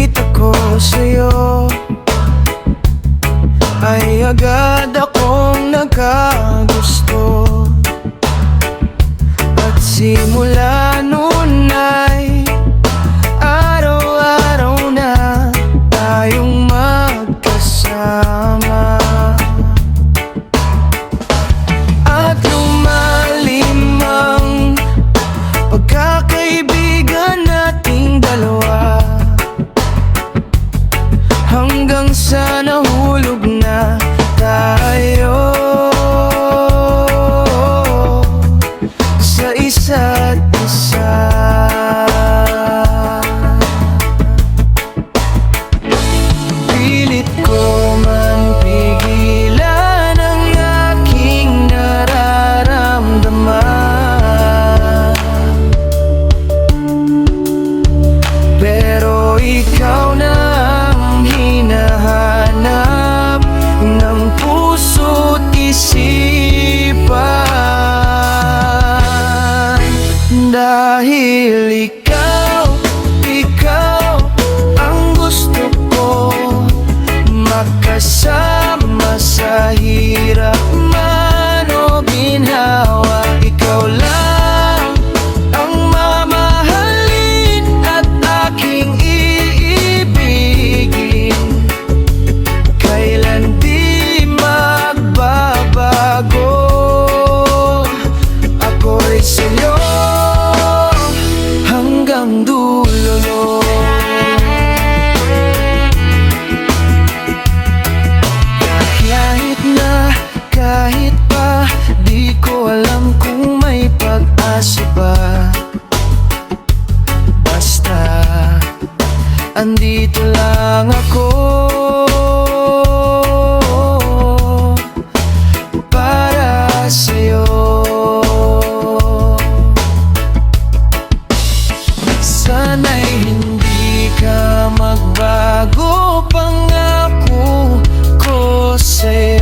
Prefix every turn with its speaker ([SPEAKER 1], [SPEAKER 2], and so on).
[SPEAKER 1] nakita ko sa'yo ay agad akong nagkagusto. At simula noon ay araw-araw na tayong magkasama. At lumalim ang pagkakaibigan nating dalawa, hanggang sa nahulog na tayo sa isa't isa. Pilit ko man pigilan ang aking nararamdaman, pero ikaw na ang hinahanap ng puso't isipan. Dahil ikaw ang gusto ko, makasama sa hirap man o ginhawa. Ikaw lang ang mamahalin at aking iibigin, kailan di magbabago. Ako'y sa'yo hanggang dulo. Kahit pa di ko alam kung may pag-asa ba, basta andito lang ako para sa'yo. Sana'y hindi ka magbago, pangako ko sa'yo.